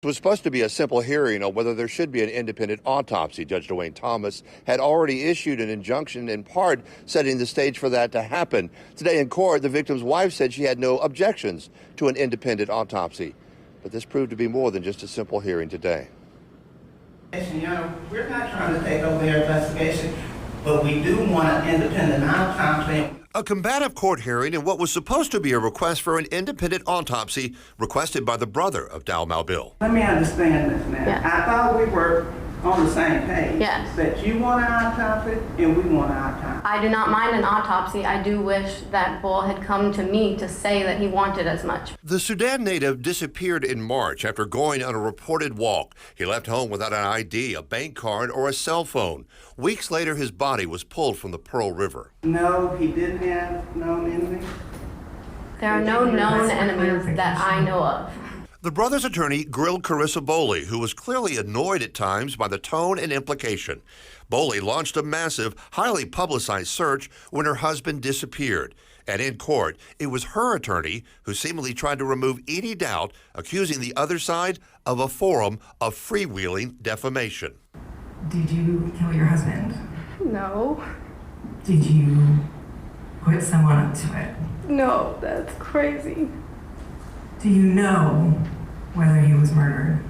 It was supposed to be a simple hearing on whether there should be an independent autopsy. Judge Dwayne Thomas had already issued an injunction, in part setting the stage for that to happen. Today in court, the victim's wife said she had no objections to an independent autopsy. But this proved to be more than just a simple hearing today. You know, we're not trying to take over their investigation, but we do want an independent autopsy. A combative court hearing in what was supposed to be a request for an independent autopsy requested by the brother of Dal Malbil. Let me understand this now. Yeah. I thought we were on the same page. Yes. That you want an autopsy and we want an autopsy. I do not mind an autopsy. I do wish that Bull had come to me to say that he wanted as much. The Sudan native disappeared in March after going on a reported walk. He left home without an ID, a bank card, or a cell phone. Weeks later, his body was pulled from the Pearl River. No, he didn't have known enemies. There are no known enemies that I know of. The brother's attorney grilled Carissa Boley, who was clearly annoyed at times by the tone and implication. Boley launched a massive, highly publicized search when her husband disappeared. And in court, it was her attorney who seemingly tried to remove any doubt, accusing the other side of a forum of freewheeling defamation. Did you kill your husband? No. Did you put someone up to it? No, that's crazy. Do you know whether he was murdered?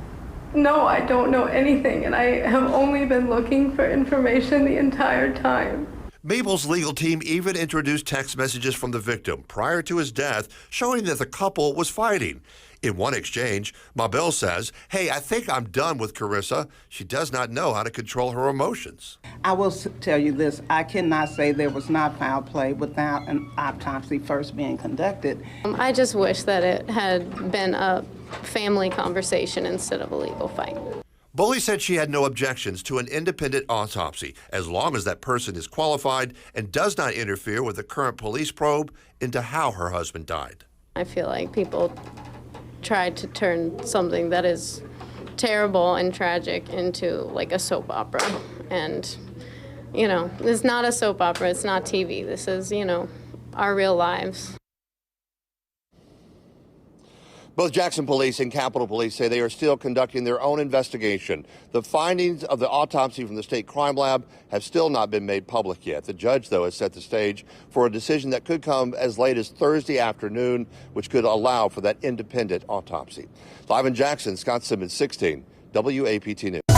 No, I don't know anything, and I have only been looking for information the entire time. Mabel's legal team even introduced text messages from the victim prior to his death showing that the couple was fighting. In one exchange, Mabel says, "Hey, I think I'm done with Carissa. She does not know how to control her emotions." I will tell you this, I cannot say there was not foul play without an autopsy first being conducted. I just wish that it had been a family conversation instead of a legal fight. Boley said she had no objections to an independent autopsy as long as that person is qualified and does not interfere with the current police probe into how her husband died. I feel like people tried to turn something that is terrible and tragic into like a soap opera. And, you know, it's not a soap opera, it's not TV. This is, you know, our real lives. Both Jackson Police and Capitol Police say they are still conducting their own investigation. The findings of the autopsy from the State Crime Lab have still not been made public yet. The judge, though, has set the stage for a decision that could come as late as Thursday afternoon, which could allow for that independent autopsy. Live in Jackson, Scott Simmons, 16, WAPT News.